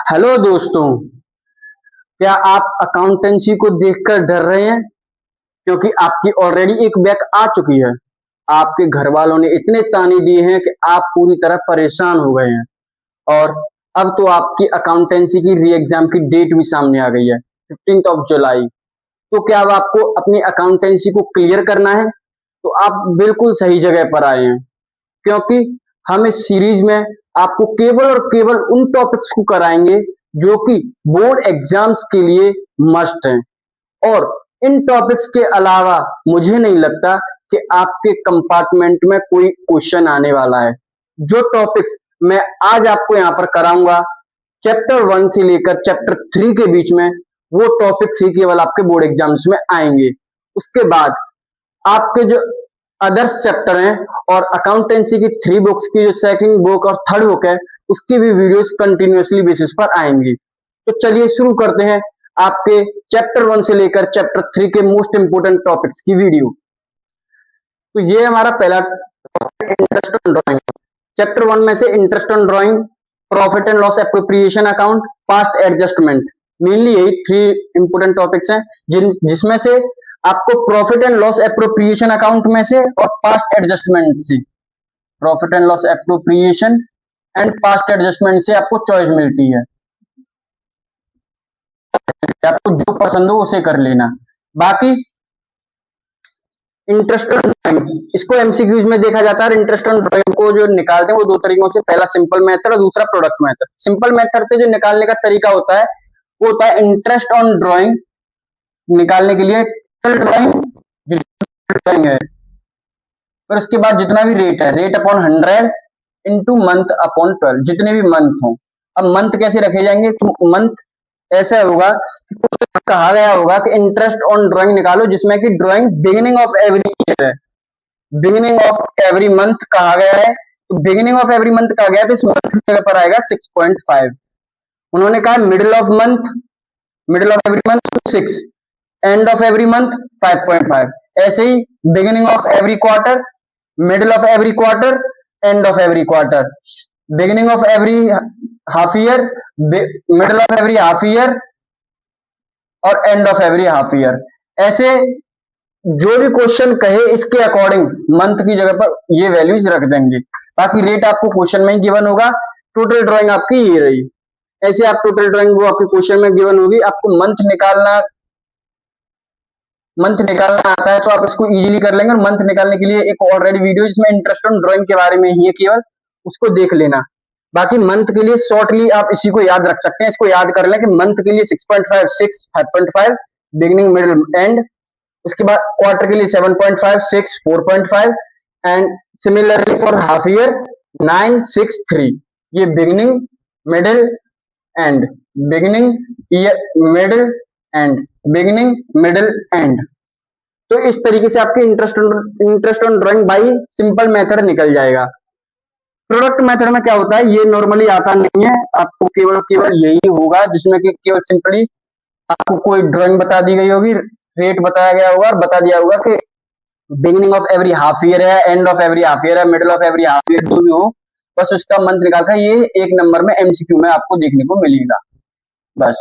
Hello दोस्तों, क्या आप अकाउंटेंसी को देखकर डर रहे हैं? क्योंकि आपकी ऑलरेडी एक बैक आ चुकी है। आपके घर वालों ने इतने ताने दिए हैं कि आप पूरी तरह परेशान हो गए हैं। और अब तो आपकी अकाउंटेंसी की री एग्जाम की डेट भी सामने आ गई है, 15 जुलाई। तो क्या अब आपको अपनी अकाउंटेंसी को क्लियर करना है? तो आप बिल्कुल सही जगह पर आए हैं, क्योंकि हम इस सीरीज में आपको केवल और केवल उन टॉपिक्स को कराएंगे जो कि बोर्ड एग्जाम्स के लिए मस्ट हैं। और इन टॉपिक्स के अलावा मुझे नहीं लगता कि आपके कंपार्टमेंट में कोई क्वेश्चन आने वाला है। जो टॉपिक्स मैं आज आपको यहाँ पर कराऊंगा, चैप्टर 1 से लेकर चैप्टर 3 के बीच में, वो टॉपिक्स ही केवल आपके बोर्ड एग्जाम्स में आएंगे। उसके बाद आपके जो अदर्स चैप्टर हैं और अकाउंटेंसी की 3 बुक्स की जो सेकंड बुक और थर्ड बुक है, उसकी भी वीडियोस कंटिन्यूअसली बेसिस पर आएंगी। तो चलिए शुरू करते हैं आपके चैप्टर 1 से लेकर चैप्टर 3 के मोस्ट इंपोर्टेंट टॉपिक्स की वीडियो। तो ये हमारा पहला इंटरेस्ट ऑन ड्राइंग। चैप्टर 1 में से interest on drawing, profit and loss appropriation account, past adjustment, mainly यही 3 इंपोर्टेंट टॉपिक्स हैं जिसमें से आपको profit and loss appropriation account में से और पास्ट एडजस्टमेंट से, profit and loss appropriation and past adjustment से आपको चॉइस मिलती है। आपको जो पसंद हो उसे कर लेना। बाकी इंटरेस्ट ऑन ड्राइंग, इसको एमसीक्यूज में देखा जाता है। इंटरेस्ट ऑन ड्राइंग को जो निकालते हैं वो 2 तरीकों से, पहला सिंपल मेथड और दूसरा प्रोडक्ट मेथड। सिंपल मेथड से जो निकालने का तरीका होता है वो होता है इंटरेस्ट ऑन ड्राइंग निकालने के लिए ड्राइंग है, और उसके बाद जितना भी रेट है, rate upon 100 into month upon 12, जितने भी मंथ हो। अब मंथ कैसे रखे जाएंगे? तो मंथ ऐसा होगा कि कहा गया होगा कि इंटरेस्ट ऑन ड्राइंग निकालो जिसमें कि drawing beginning of every year है, बिगिनिंग ऑफ एवरी मंथ कहा गया है। तो बिगिनिंग ऑफ एवरी मंथ कहा गया है, तो इस मंथ की जगह पर आएगा 6.5। उन्होंने कहा middle of month, middle of every month 6, end of every month 5.5। ऐसे ही beginning of every quarter, middle of every quarter, end of every quarter, beginning of every half year, middle of every half year और end of every half year. ऐसे जो भी question कहे इसके according month की जगह पर ये वैल्यूज रख देंगे। बाकी रेट आपको क्वेश्चन में ही गिवन होगा। टोटल ड्राइंग आपकी ये रही। ऐसे आप टोटल ड्राइंग वो आपके क्वेश्चन में गिवन होगी। आपको मंथ निकालना आता है तो आप इसको इजीली कर लेंगे। और मंथ निकालने के लिए एक ऑलरेडी वीडियो जिसमें इंटरेस्ट ऑन ड्राइंग के बारे में ही है केवल, उसको देख लेना। बाकी मंथ के लिए शॉर्टली आप इसी को याद रख सकते हैं। इसको याद कर लें कि मंथ के लिए 6.5 6 5.5 बिगिनिंग मिडिल एंड। उसके बाद क्वार्टर के लिए 7.5 6 4.5 and similarly for half year 9 6 3। ये beginning middle and, beginning year middle and, beginning middle and. तो इस तरीके से आपकी interest on drawing by simple method निकल जाएगा। प्रोडक्ट मेथड में क्या होता है, ये नॉर्मली आता नहीं है। आपको केवल केवल यही होगा जिसमें कि केवल सिंपली आपको कोई ड्राइंग बता दी गई होगी, रेट बताया गया होगा और बता दिया होगा कि beginning of every half year है, end of every half year है, middle of every half year, जो भी हो बस उसका मंथ निकालता है। ये 1 नंबर में एमसीक्यू में आपको देखने को मिलेगा बस।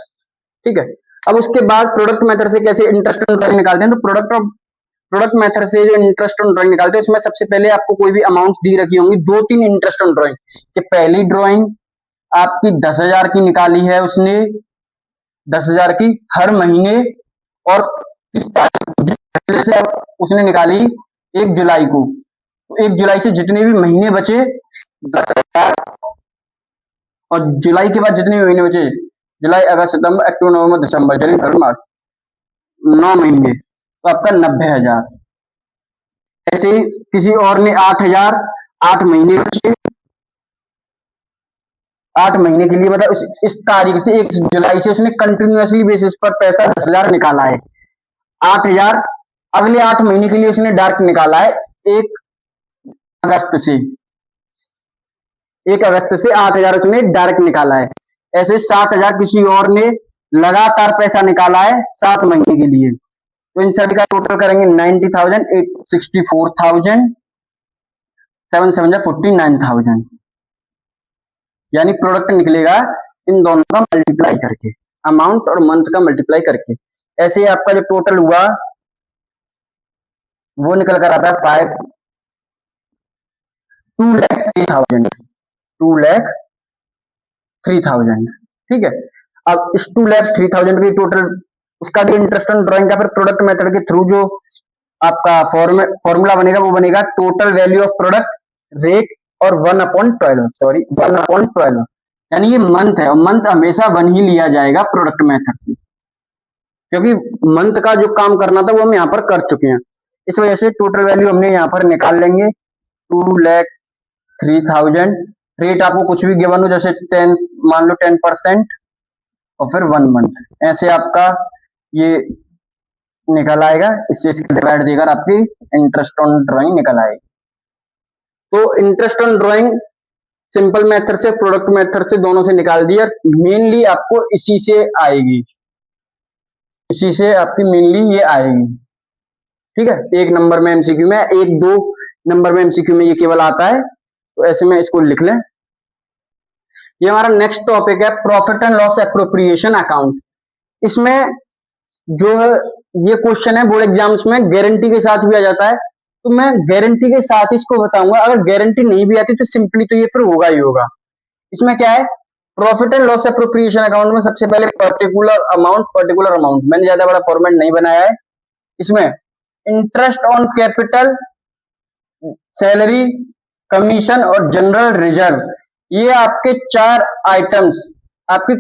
ठीक है। अब उसके बाद प्रोडक्ट मेथड से कैसे इंटरेस्ट ऑन ड्राइंग निकालते हैं। तो प्रोडक्ट मेथड से जो इंटरेस्ट ऑन ड्राइंग निकालते हैं उसमें सबसे पहले आपको कोई भी अमाउंट दी रखी होंगी, 2-3 इंटरेस्ट ऑन ड्राइंग। कि पहली ड्राइंग आपकी 10,000 की निकाली है उसने, 10,000 की हर महीने, और किस तारीख से उसने निकाली 1 जुलाई को। तो 1 जुलाई से जितने भी महीने बचे 10,000, और जुलाई के बाद जितने भी महीने बचे, जुलाई अगस्त सितंबर अक्टूबर नवंबर दिसंबर जनवरी फरवरी मार्च, 9 महीने, तो आपका 90,000। ऐसे ही किसी और ने 8,000, 8 महीने बचे, 8 महीने के लिए मतलब इस तारीख से 1 जुलाई से उसने कंटिन्यूअसली बेसिस पर पैसा 10,000 निकाला है। 8,000 अगले 8 महीने के लिए उसने डायरेक्ट निकाला है 1 अगस्त से, 1 अगस्त से 8,000 उसने डायरेक्ट निकाला है। ऐसे 7,000 किसी और ने लगातार पैसा निकाला है 7 महीने के लिए। तो इन सभी का टोटल करेंगे 90,000, 64,000, 7 7 49,000, यानी प्रोडक्ट निकलेगा इन दोनों का मल्टीप्लाई करके, अमाउंट और मंथ का मल्टीप्लाई करके, ऐसे आपका जो टोटल हुआ वो निकल कर आता है 2,03,000, 2,03,000। ठीक है, अब इस 2,03,000 की टोटल उसका जो इंटरेस्ट ऑन ड्राइंग का फिर प्रोडक्ट मेथड के थ्रू जो आपका फॉर्मूला बनेगा वो बनेगा total value of product rate और 1/12, सॉरी 1/12, यानी ये मंथ है और मंथ हमेशा 1 ही लिया जाएगा प्रोडक्ट मेथड से, क्योंकि मंथ का जो काम करना था वो हम यहाँ पर कर चुके हैं। इस वजह से टोटल वैल्यू हमने यहाँ पर निकाल लेंगे 2,03,000। रेट आपको कुछ भी गिवन हो, जैसे 10 मान लो 10% और फिर 1 मंथ, ऐसे आपका ये निकल आएगा। इससे इसकी डिवाइड देकर आपकी इंटरेस्ट ऑन ड्राइंग निकल आएगी। तो interest on drawing simple method से प्रोडक्ट मेथड से दोनों से निकाल दिया, मेनली आपको इसी से आएगी, इसी से आपकी मेनली ये आएगी। ठीक है, 1 नंबर में एमसीक्यू में, 1-2 नंबर में एमसीक्यू में ये केवल आता है, तो ऐसे में इसको लिख लें। ये हमारा नेक्स्ट टॉपिक है profit and loss appropriation account. इसमें जो है ये क्वेश्चन है बोर्ड एग्जाम्स में गारंटी के साथ भी आ जाता है, तो मैं गारंटी के साथ इसको बताऊंगा। अगर गारंटी नहीं भी आती तो सिंपली तो ये फिर होगा ही होगा। इसमें क्या है, profit and loss appropriation account में सबसे पहले पर्टिकुलर अमाउंट मैंने ज्यादा बड़ा फॉर्मेट नहीं बनाया है। इसमें interest on capital, salary, commission और जनरल रिजर्व, ये आपके 4 आइटम्स आपकी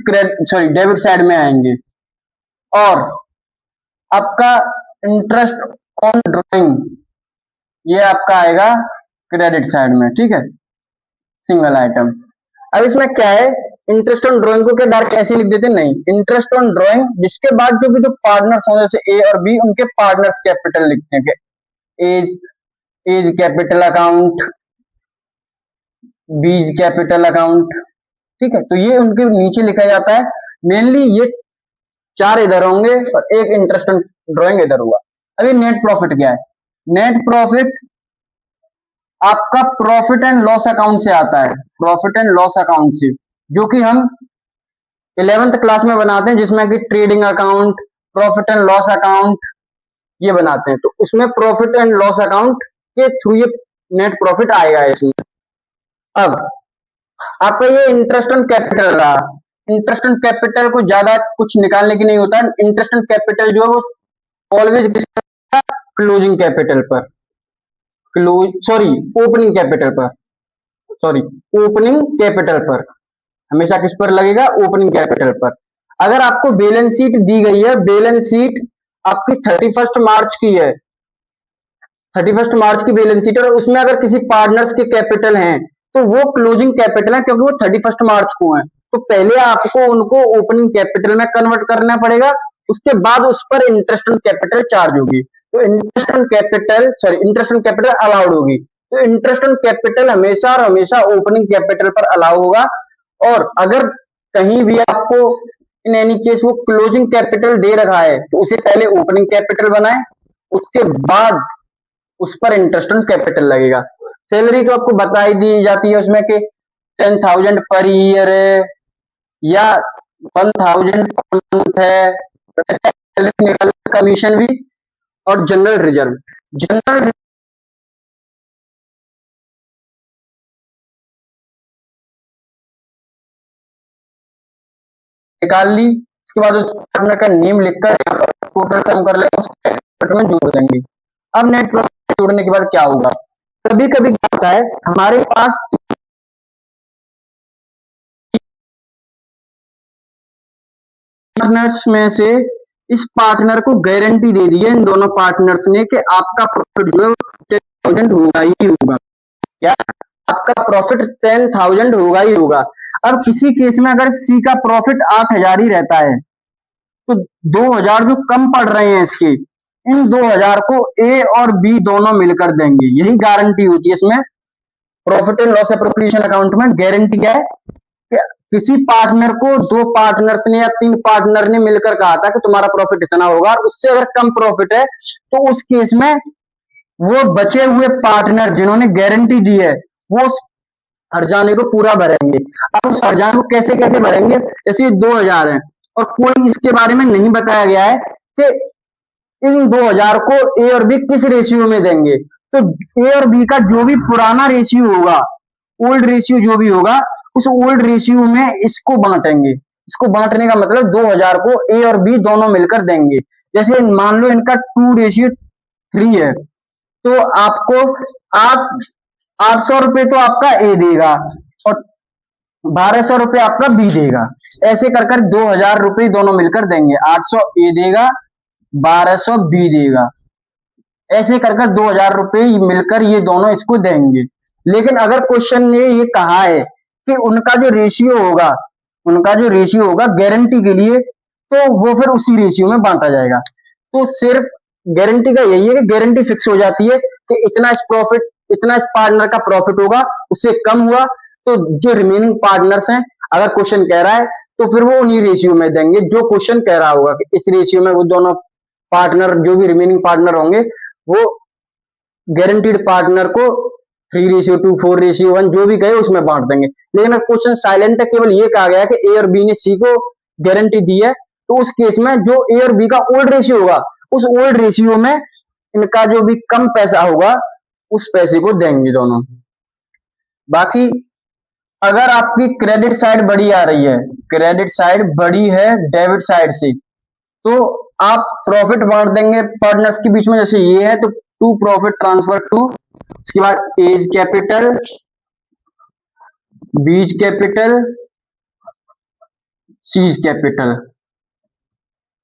डेबिट साइड में आएंगे, और आपका इंटरेस्ट ऑन ड्राइंग ये आपका आएगा क्रेडिट साइड में। ठीक है, सिंगल आइटम। अब इसमें क्या है, इंटरेस्ट ऑन ड्राइंग को क्या डायरेक्ट ऐसे लिख देते, नहीं, इंटरेस्ट ऑन ड्राइंग जिसके बाद जो भी जो पार्टनर्स हों जैसे ए और बी, उनके पार्टनर्स कैपिटल लिखते हैं, A's capital account, B's capital account. ठीक है, तो ये उनके नीचे लिखा जाता है। मेनली ये 4 इधर होंगे और एक इंटरेस्ट ऑन ड्राइंग इधर हुआ। अभी नेट प्रॉफिट क्या है, नेट प्रॉफिट आपका प्रॉफिट एंड लॉस अकाउंट से आता है, प्रॉफिट एंड लॉस अकाउंट से, जो कि हम 11th क्लास में बनाते हैं, जिसमें कि trading account, profit and loss account ये बनाते हैं। तो उसमें प्रॉफिट एंड लॉस अकाउंट के थ्रू ये नेट प्रॉफिट आएगा इसमें। अब आपका ये इंटरेस्ट ऑन कैपिटल रहा, इंटरेस्ट ऑन कैपिटल को ज्यादा कुछ निकालने की नहीं होता है। इंटरेस्ट ऑन कैपिटल जो है वो ऑलवेज क्लोजिंग कैपिटल पर, ओपनिंग कैपिटल पर, ओपनिंग कैपिटल पर हमेशा किस पर लगेगा, ओपनिंग कैपिटल पर। अगर आपको बैलेंस शीट दी गई है, बैलेंस शीट आपकी 31 मार्च की है, 31 मार्च की बैलेंस शीट, और उसमें अगर किसी पार्टनर्स के कैपिटल हैं तो वो क्लोजिंग कैपिटल है, क्योंकि वो 31 मार्च को है। तो पहले आपको उनको ओपनिंग कैपिटल में कन्वर्ट करना पड़ेगा, उसके बाद उस पर इंटरेस्ट ऑन कैपिटल चार्ज होगी। तो इंटरेस्ट ऑन कैपिटल अलाउड होगी। तो इंटरेस्ट ऑन कैपिटल हमेशा और हमेशा ओपनिंग कैपिटल पर अलाउ होगा। और अगर कहीं भी आपको इन एनी केस वो क्लोजिंग कैपिटल दे रखा है तो उसे पहले ओपनिंग कैपिटल बनाए, उसके बाद उस पर इंटरेस्ट ऑन कैपिटल लगेगा। सैलरी तो आपको बता ही दी जाती है उसमें कि 10,000 पर ईयर है या 1,000 पर मंथ है, कमीशन भी, और जनरल रिजर्व निकाल ली। उसके बाद उस पार्टनर का नेम लिखकर टोटल सम कर लेंगे, में जोड़ देंगे। अब नेट प्रॉफिट जोड़ने के बाद क्या होगा, कभी कभी क्या होता है हमारे पास पार्टनर्स में से इस पार्टनर को गारंटी दे दी है इन दोनों पार्टनर्स ने कि आपका प्रॉफिट जो है 10,000 होगा ही होगा, क्या आपका प्रॉफिट 10,000 होगा ही होगा। अब किसी केस में अगर सी का प्रॉफिट 8,000 ही रहता है तो 2,000 जो कम पड़ रहे हैं इसके, इन 2,000 को ए और बी दोनों मिलकर देंगे। यही गारंटी होती है इसमें profit and loss appropriation account में। गारंटी क्या है कि किसी पार्टनर को 2 पार्टनर्स ने या 3 पार्टनर ने मिलकर कहा था कि तुम्हारा प्रॉफिट इतना होगा, और उससे अगर कम प्रॉफिट है तो उस केस में वो बचे हुए पार्टनर जिन्होंने गारंटी दी है वो हर्जाने को पूरा भरेंगे। अब उस हर्जाने को कैसे कैसे भरेंगे, जैसे ये 2000 है और कोई इसके बारे में नहीं बताया गया है कि इन 2000 को ए और बी किस रेशियो में देंगे। तो ए और बी का जो भी पुराना रेशियो होगा, ओल्ड रेशियो जो भी होगा, उस ओल्ड रेशियो में इसको बांटेंगे। इसको बांटने का मतलब 2000 को ए और बी दोनों मिलकर देंगे। जैसे मान लो इनका 2:3 है, तो आपको आप 800 रुपए तो आपका ए देगा और 1200 रुपए आपका बी देगा। ऐसे कर कर 2000 रुपए दोनों मिलकर देंगे। 800 ए देगा, 1200 बी देगा। ऐसे कर कर 2000 रुपए मिलकर ये दोनों इसको देंगे। लेकिन अगर क्वेश्चन ने ये कहा है कि उनका जो रेशियो होगा गारंटी के लिए, तो वो फिर उसी रेशियो में बांटा जाएगा। तो सिर्फ गारंटी का यही है कि गारंटी फिक्स हो जाती है कि इतना इस पार्टनर का प्रॉफिट होगा, उससे कम हुआ तो जो रिमेनिंग पार्टनर्स हैं, अगर क्वेश्चन कह रहा है तो फिर वो उन्हीं रेशियो में देंगे जो क्वेश्चन कह रहा होगा कि इस रेशियो में वो दोनों पार्टनर, जो भी रिमेनिंग पार्टनर होंगे, वो गारंटीड पार्टनर को 3:2, 4:1 जो भी कहे उसमें बांट देंगे। लेकिन अब क्वेश्चन साइलेंट है, केवल ये कहा गया कि ए और बी ने सी को गारंटी दी है, तो उस केस में जो ए और बी का ओल्ड रेशियो होगा, उस ओल्ड रेशियो में इनका जो भी कम पैसा होगा उस पैसे को देंगे दोनों। बाकी अगर आपकी क्रेडिट साइड बड़ी आ रही है, क्रेडिट साइड बड़ी है डेबिट साइड से, तो आप प्रॉफिट बांट देंगे पार्टनर्स के बीच में। जैसे ये है तो टू प्रॉफिट ट्रांसफर टू, उसके बाद A's capital, B's capital, C's capital,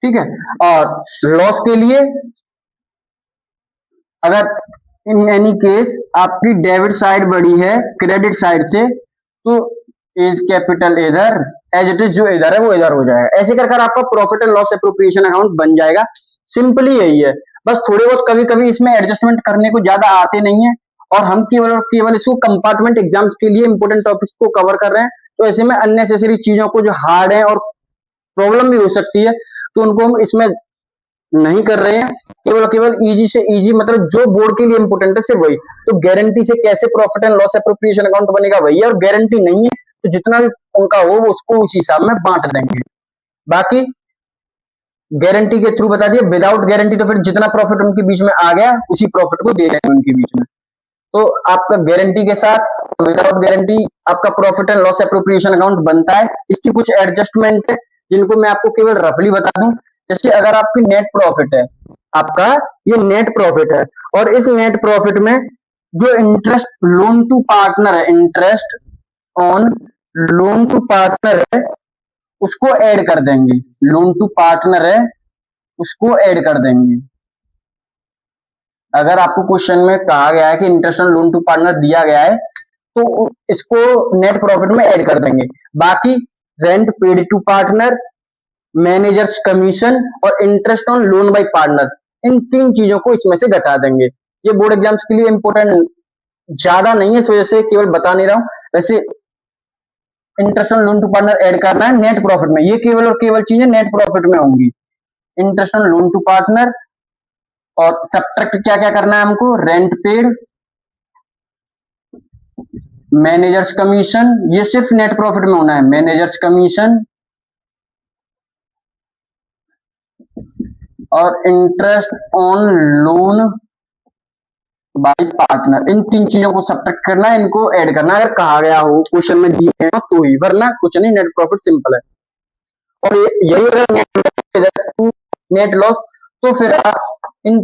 ठीक है। और लॉस के लिए अगर इन एनी केस आपकी डेबिट साइड बड़ी है क्रेडिट साइड से, तो एज कैपिटल इधर, एज इट इज जो इधर है वो इधर हो जाएगा। ऐसे कर कर आपका profit and loss appropriation account बन जाएगा। सिंपली यही है, बस थोड़े बहुत कभी कभी इसमें एडजस्टमेंट करने को ज्यादा आते नहीं है, और हम केवल और केवल इसको कंपार्टमेंट एग्जाम्स के लिए इंपोर्टेंट टॉपिक्स को कवर कर रहे हैं। तो ऐसे में अननेसेसरी चीजों को जो हार्ड है और प्रॉब्लम भी हो सकती है, तो उनको हम इसमें नहीं कर रहे हैं। केवल केवल इजी से इजी, मतलब जो बोर्ड के लिए इंपोर्टेंट है सिर्फ वही। तो गारंटी से कैसे profit and loss appropriation account बनेगा वही है, और गारंटी नहीं है तो जितना भी उनका हो वो उसको उस हिसाब में बांट देंगे। बाकी गारंटी के थ्रू बता दिया, विदाउट गारंटी तो फिर जितना प्रॉफिट उनके बीच में आ गया उसी प्रॉफिट को दे देंगे उनके बीच में। तो आपका गारंटी के साथ, विदाउट गारंटी आपका profit and loss appropriation account बनता है। इसकी कुछ एडजस्टमेंट है जिनको मैं आपको केवल रफली बता दूं। जैसे अगर आपकी नेट प्रॉफिट है, आपका ये नेट प्रॉफिट है, और इस नेट प्रॉफिट में जो इंटरेस्ट लोन टू पार्टनर है, interest on loan to partner है, उसको ऐड कर देंगे। लोन टू पार्टनर है उसको ऐड कर देंगे। अगर आपको क्वेश्चन में कहा गया है कि interest on loan to partner दिया गया है, तो इसको नेट प्रॉफिट में ऐड कर देंगे। बाकी rent paid to partner, managers commission और interest on loan by partner, इन तीन चीजों को इसमें से घटा देंगे। ये बोर्ड एग्जाम्स के लिए इंपॉर्टेंट ज्यादा नहीं है, इस वजह से केवल बता नहीं रहा हूं। वैसे interest on loan to partner add करना है नेट प्रॉफिट में, ये केवल और केवल चीजें नेट प्रॉफिट में होंगी। Interest on loan to partner, और सब्ट्रैक्ट क्या क्या करना है हमको, रेंट पेड, मैनेजर्स कमीशन, ये सिर्फ नेट प्रॉफिट में होना है, मैनेजर्स कमीशन, और interest on loan by partner, इन तीन चीजों को सब्ट्रैक्ट करना है, इनको ऐड करना है। अगर कहा गया हो क्वेश्चन में दिए गए हो तो ही, वरना कुछ नहीं, नेट प्रॉफिट सिंपल है। और यही अगर नेट लॉस, तो फिर आप इन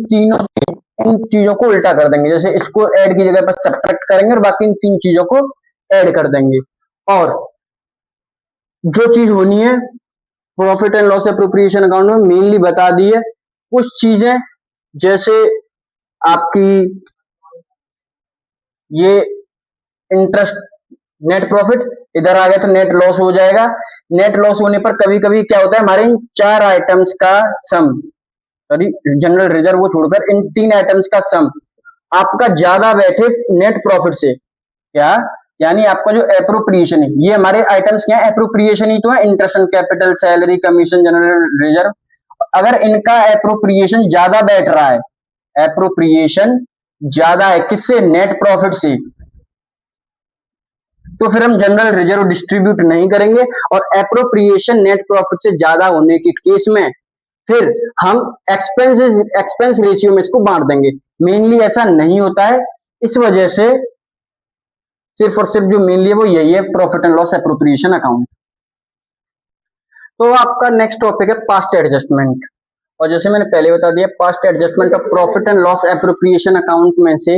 चीजों को उल्टा कर देंगे। जैसे इसको ऐड की जगह पर सब्ट्रैक्ट करेंगे और बाकी इन तीन चीजों को ऐड कर देंगे। और जो चीज होनी है profit and loss appropriation account में मेनली बता दी है। कुछ चीजें जैसे आपकी ये इंटरेस्ट, नेट प्रॉफिट इधर आ गया तो नेट लॉस हो जाएगा। नेट लॉस होने पर कभी कभी क्या होता है, हमारे इन चार आइटम्स का सम, सॉरी जनरल रिजर्व को छोड़कर इन तीन आइटम्स का सम आपका ज्यादा बैठे नेट प्रॉफिट से, क्या यानी आपका जो एप्रोप्रिएशन है, ये हमारे आइटम्स क्या है, एप्रोप्रिएशन ही तो है, interest on capital, salary, commission, general reserve. अगर इनका एप्रोप्रिएशन ज्यादा बैठ रहा है, एप्रोप्रिएशन ज्यादा है किससे, नेट प्रॉफिट से, तो फिर हम जनरल रिजर्व डिस्ट्रीब्यूट नहीं करेंगे, और एप्रोप्रिएशन नेट प्रॉफिट से ज्यादा होने के केस में फिर हम एक्सपेंस रेशियो में इसको बांट देंगे। मेनली ऐसा नहीं होता है, इस वजह से सिर्फ और सिर्फ जो मेनली है वो यही है, profit and loss appropriation account. तो आपका नेक्स्ट टॉपिक है पास्ट एडजस्टमेंट, और जैसे मैंने पहले बता दिया, past adjustment of profit and loss appropriation account में से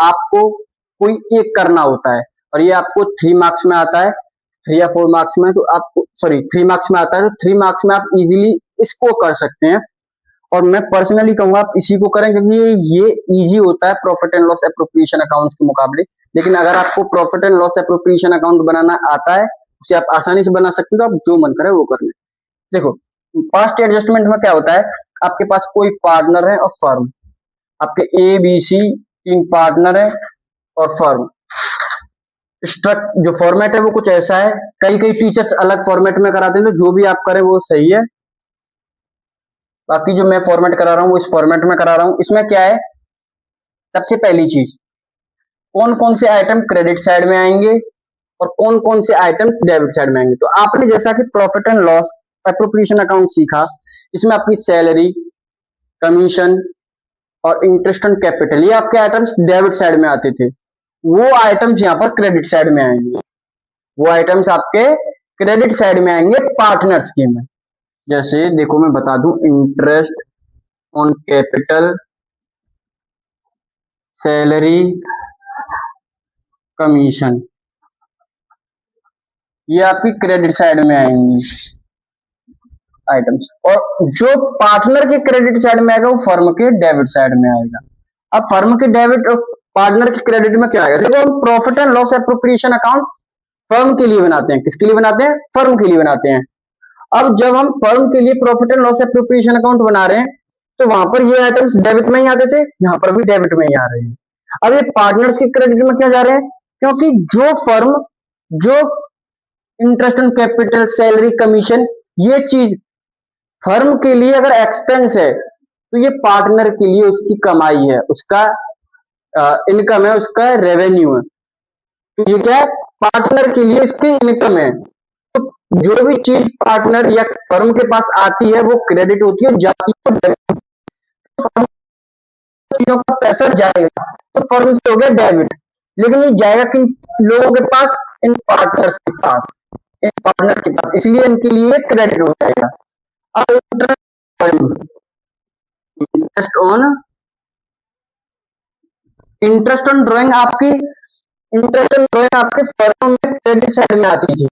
आपको कोई एक करना होता है, और ये आपको 3 मार्क्स में आता है, 3 या 4 मार्क्स में, तो आपको 3 मार्क्स में आता है, तो 3 मार्क्स में आप इजीली इसको कर सकते हैं। और मैं पर्सनली कहूंगा आप इसी को करें, क्योंकि ये इजी होता है profit and loss appropriation accounts के मुकाबले। लेकिन अगर आपको profit and loss appropriation account बनाना आता है, उसे आप आसानी से बना सकते हो, तो आप जो मन करे वो कर लें। देखो, पास्ट एडजस्टमेंट में क्या होता है, आपके पास कोई पार्टनर है और फर्म, आपके ए बी सी 3 पार्टनर है और फर्म। जो फॉर्मेट है वो कुछ ऐसा है, कई टीचर्स अलग फॉर्मेट में कराते हैं, तो जो भी आप करें वो सही है। बाकी जो मैं फॉर्मेट करा रहा हूँ वो इस फॉर्मेट में करा रहा हूँ। इसमें क्या है, सबसे पहली चीज, कौन कौन से आइटम क्रेडिट साइड में आएंगे और कौन कौन से आइटम्स डेबिट साइड में आएंगे। तो आपने जैसा कि profit and loss appropriation account सीखा, इसमें आपकी सैलरी, कमीशन और इंटरेस्ट ऑन कैपिटल, ये आपके आइटम्स डेबिट साइड में आते थे, वो आइटम्स यहाँ पर क्रेडिट साइड में आएंगे। वो आइटम्स आपके क्रेडिट साइड में आएंगे पार्टनर स्कीम में। जैसे देखो मैं बता दूं, interest on capital, salary, commission, ये आपकी क्रेडिट साइड में आएंगी आइटम्स। और जो पार्टनर के क्रेडिट साइड में आएगा वो फर्म के डेबिट साइड में आएगा। अब फर्म के डेबिट और पार्टनर के क्रेडिट में क्या आएगा, देखो हम profit and loss appropriation account firm के लिए बनाते हैं। किसके लिए बनाते हैं, फर्म के लिए बनाते हैं। अब जब हम फर्म के लिए profit and loss appropriation account बना रहे हैं, तो वहां पर ये आइटम्स डेबिट में ही आते थे, यहाँ पर भी डेबिट में ही आ रहे हैं। अब ये पार्टनर्स के क्रेडिट में क्या जा रहे हैं, क्योंकि जो फर्म, जो interest on capital, salary, commission, ये चीज फर्म के लिए अगर एक्सपेंस है, तो ये पार्टनर के लिए उसकी कमाई है, उसका इनकम है, उसका रेवेन्यू है। तो ये क्या है, पार्टनर के लिए इसकी इनकम है। तो जो भी चीज पार्टनर या फर्म के पास आती है वो क्रेडिट होती है, जाती है डेबिट। तो चीजों का पैसा जाएगा तो फर्म से हो गया डेबिट, लेकिन ये जाएगा किन लोगों के पास, इन पार्टनर्स के पास, इन पार्टनर के पास, इसलिए इनके लिए क्रेडिट हो जाएगा। अब इंटरेस्ट ऑन ड्राइंग आपकी, इंटरेस्ट ऑन ड्राइंग आपके फर्म में क्रेडिट साइड में आती थी।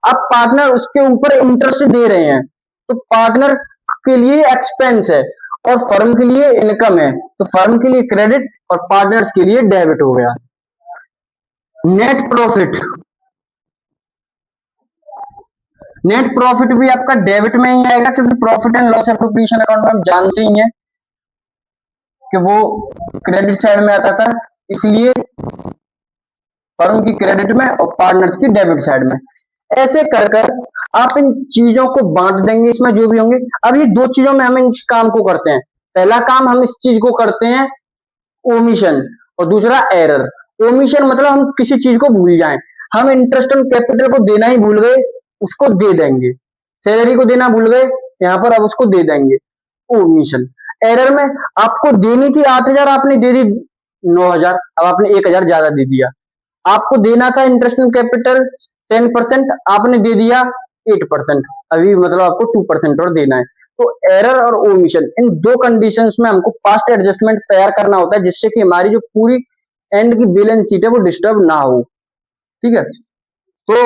अब पार्टनर उसके ऊपर इंटरेस्ट दे रहे हैं, तो पार्टनर के लिए एक्सपेंस है और फर्म के लिए इनकम है, तो फर्म के लिए क्रेडिट और पार्टनर्स के लिए डेबिट हो गया। नेट प्रॉफिट, नेट प्रॉफिट भी आपका डेबिट में ही आएगा, क्योंकि profit and loss appropriation account में आप जानते ही हैं कि वो क्रेडिट साइड में आता था, इसलिए फर्म की क्रेडिट में और पार्टनर्स की डेबिट साइड में। ऐसे कर कर आप इन चीजों को बांट देंगे, इसमें जो भी होंगे। अब ये 2 चीजों में हम इन काम को करते हैं। पहला काम हम इस चीज को करते हैं ओमिशन, और दूसरा एरर। ओमिशन मतलब हम किसी चीज को भूल जाएं, हम इंटरेस्ट ऑन कैपिटल को देना ही भूल गए, उसको दे देंगे। सैलरी को देना भूल गए, यहाँ पर अब उसको दे देंगे, ओमिशन। एरर में आपको देनी थी 8,000, आपने दे दी 9,000, अब आपने 1,000 ज्यादा दे दिया। आपको देना था इंटरेस्ट ऑन कैपिटल 10%, आपने दे दिया 8%, अभी मतलब आपको 2% और देना है। तो एरर और ओमिशन, इन 2 कंडीशंस में हमको पास्ट एडजस्टमेंट तैयार करना होता है, जिससे कि हमारी जो पूरी एंड की बैलेंस शीट है वो डिस्टर्ब ना हो। ठीक है, तो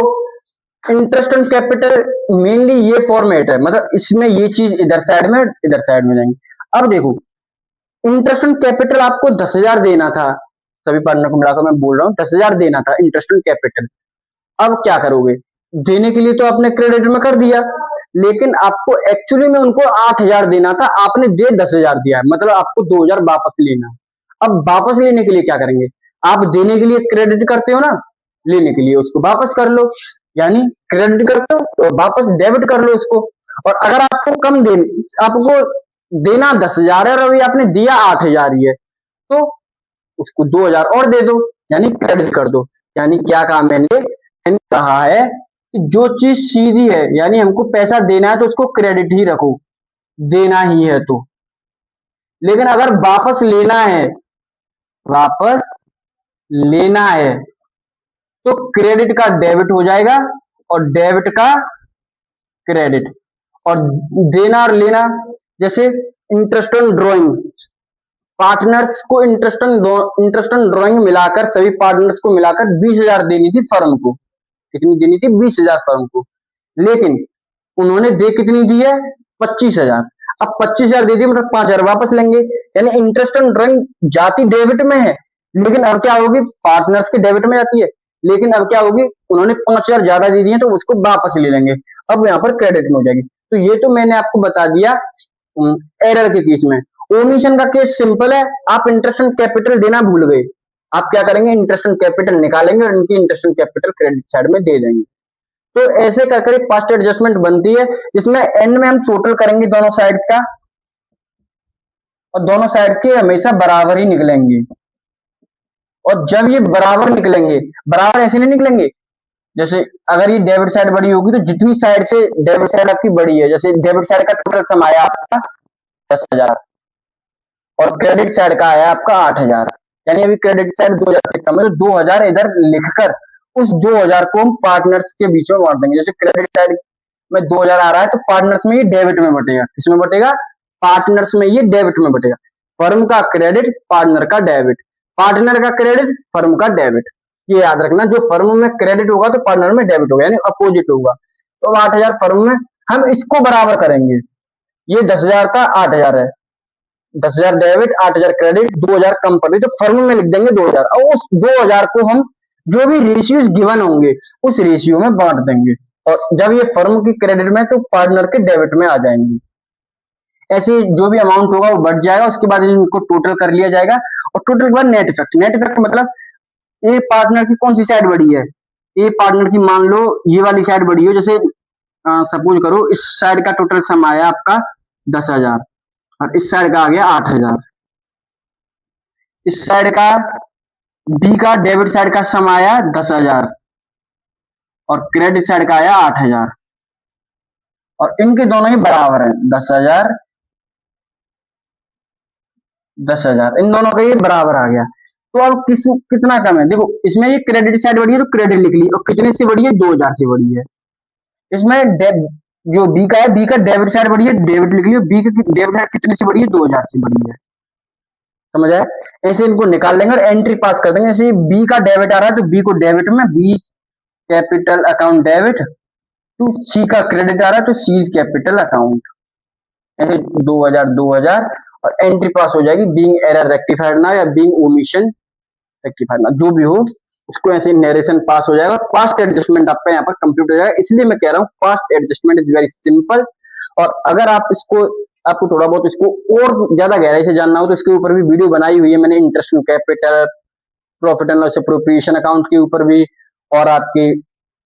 इंटरेस्ट ऑन कैपिटल मेनली ये फॉर्मेट है, मतलब इसमें ये चीज इधर साइड में जाएंगी। अब देखो, इंटरेस्ट ऑन कैपिटल आपको 10,000 देना था, सभी पार्टनर को मिलाकर मैं बोल रहा हूँ 10,000 देना था इंटरेस्ट ऑन कैपिटल। अब क्या करोगे, देने के लिए तो आपने क्रेडिट में कर दिया, लेकिन आपको एक्चुअली में उनको 8,000 देना था, आपने दे 10,000 दिया, मतलब आपको 2,000 वापस लेना। अब वापस लेने के लिए क्या करेंगे, आप देने के लिए क्रेडिट करते हो ना, लेने के लिए उसको वापस कर लो, यानी क्रेडिट करते हो तो वापस डेबिट कर लो उसको। और अगर आपको कम दे आपको देना 10,000 है और अभी आपने दिया 8,000 ही है, तो उसको 2,000 और दे दो, यानी क्रेडिट कर दो। यानी क्या कहा मैंने कहा है कि जो चीज सीधी है, यानी हमको पैसा देना है तो उसको क्रेडिट ही रखो, देना ही है तो। लेकिन अगर वापस लेना है तो क्रेडिट का डेबिट हो जाएगा और डेबिट का क्रेडिट। और देना और लेना, जैसे इंटरेस्ट ऑन ड्रॉइंग, पार्टनर्स को इंटरेस्ट ऑन ड्रॉइंग मिलाकर, सभी पार्टनर्स को मिलाकर 20,000 देनी थी फर्म को। कितनी देनी थी? 20,000 फर्म को। लेकिन उन्होंने दे कितनी दी है? 25,000। अब 25,000 दे दिए मतलब 5,000 वापस लेंगे, यानी इंटरेस्ट ऑन ड्रॉइंग जाती डेबिट में है, लेकिन अब क्या होगी? पार्टनर्स के डेबिट में जाती है, लेकिन अब क्या होगी? उन्होंने 5,000 ज्यादा दे दिए तो उसको वापस ले लेंगे, अब यहाँ पर क्रेडिट में हो जाएगी। तो ये तो मैंने आपको बता दिया एरर के केस में। ओमिशन का केस सिंपल है, आप इंटरेस्ट ऑन कैपिटल देना भूल गए, आप क्या करेंगे? इंटरेस्ट ऑन कैपिटल निकालेंगे और इनकी interest on capital credit side में दे देंगे। तो ऐसे करके पास्ट एडजस्टमेंट बनती है, जिसमें एंड में हम टोटल करेंगे दोनों साइड्स का, और दोनों साइड के हमेशा बराबर ही निकलेंगे। और जब ये बराबर निकलेंगे, बराबर ऐसे नहीं निकलेंगे, जैसे अगर ये डेबिट साइड बड़ी होगी तो जितनी साइड से डेबिट साइड आपकी बड़ी है, जैसे डेबिट साइड का टोटल सम आया आपका 10,000 और क्रेडिट साइड का आया आपका 8,000, यानी अभी क्रेडिट साइड 2,000 से कम है, तो 2,000 इधर लिखकर उस 2,000 को हम पार्टनर्स के बीच में बांट देंगे। जैसे क्रेडिट साइड में 2,000 आ रहा है तो पार्टनर्स में ये डेबिट में बटेगा। किसमें बटेगा? पार्टनर्स में ये डेबिट में बटेगा। फर्म का क्रेडिट, पार्टनर का डेबिट, पार्टनर का क्रेडिट, फर्म का डेबिट। ये याद रखना, जो फर्म में क्रेडिट होगा तो पार्टनर में डेबिट होगा, यानी अपोजिट होगा। तो 8,000 फर्म में, हम इसको बराबर करेंगे। ये 10,000 था, 8,000 है, 10,000 डेबिट, 8,000 क्रेडिट, 2,000 कम पड़ रही तो फर्म में लिख देंगे 2,000, और उस 2,000 को हम जो भी रेशियोज गिवन होंगे उस रेशियो में बांट देंगे, और जब ये फर्म की क्रेडिट में तो पार्टनर के डेबिट में आ जाएंगे। ऐसे जो भी अमाउंट होगा वो बढ़ जाएगा, उसके बाद इनको टोटल कर लिया जाएगा, और टोटल के बाद नेट इफेक्ट। नेट इफेक्ट मतलब ए पार्टनर की कौन सी साइड बड़ी है? ए पार्टनर की मान लो ये वाली साइड बड़ी हो, जैसे सपोज करो इस साइड का टोटल सम आया आपका 10,000 और इस साइड का आ गया 8,000। इस साइड का बी का डेबिट साइड का सम आया 10,000 और क्रेडिट साइड का आया 8,000, और इनके दोनों ही बराबर है, 10,000 10,000, इन दोनों का ये बराबर आ गया। तो अब कितना कम है? देखो इसमें ये क्रेडिट साइड बड़ी है तो क्रेडिट लिख ली, और कितने से बड़ी है? 2,000 से बड़ी है। इसमें जो बी का है, बी का डेबिट साइड बड़ी है, डेबिट लिख लियो, बी की डेबिट साइड कितने से बड़ी है? 2,000 से बड़ी है। समझ आया? ऐसे इनको निकाल लेंगे और एंट्री पास कर देंगे। जैसे बी का डेबिट आ रहा है तो बी को डेबिट में, B capital account debit, to C का क्रेडिट आ रहा है तो सी कैपिटल अकाउंट, ऐसे 2,000 2,000, और एंट्री पास हो जाएगी, बीइंग एरर रेक्टिफाइड ना या बीइंग ओमिशन रेक्टिफाइड ना, जो भी हो उसको ऐसे नरेशन पास हो जाएगा। फास्ट एडजस्टमेंट आपका यहाँ पर कंप्लीट हो जाएगा। इसलिए मैं कह रहा हूँ fast adjustment is very simple. और अगर आप इसको, आपको थोड़ा बहुत इसको और ज्यादा गहराई से जानना हो तो इसके ऊपर भी वीडियो बनाई हुई है मैंने, interest on capital, profit and loss appropriation account के ऊपर भी, और आपके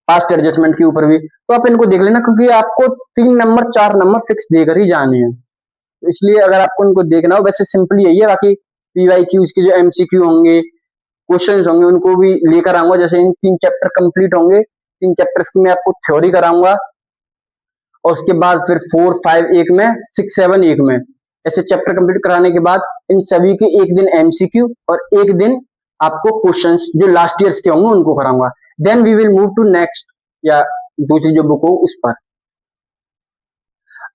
फास्ट एडजस्टमेंट के ऊपर भी। तो आप इनको देख लेना, क्योंकि आपको 3 नंबर 4 नंबर फिक्स देकर ही जाने हैं, तो इसलिए अगर आपको इनको देखना हो, वैसे सिंपली यही है। बाकी पीवाईक्यूज के जो एमसीक्यू होंगे, क्वेश्चंस होंगे, उनको भी लेकर आऊंगा। जैसे इन 3 चैप्टर कंप्लीट होंगे, 3 चैप्टर्स की मैं आपको थ्योरी कराऊंगा, और उसके बाद फिर 4 5 एक में, 6 7 एक में, ऐसे चैप्टर कंप्लीट कराने के बाद इन सभी के एक दिन एमसीक्यू और एक दिन आपको क्वेश्चंस जो लास्ट ईयर्स के होंगे उनको कराऊंगा। Then we will move to next, या दूसरी जो बुक हो उस पर।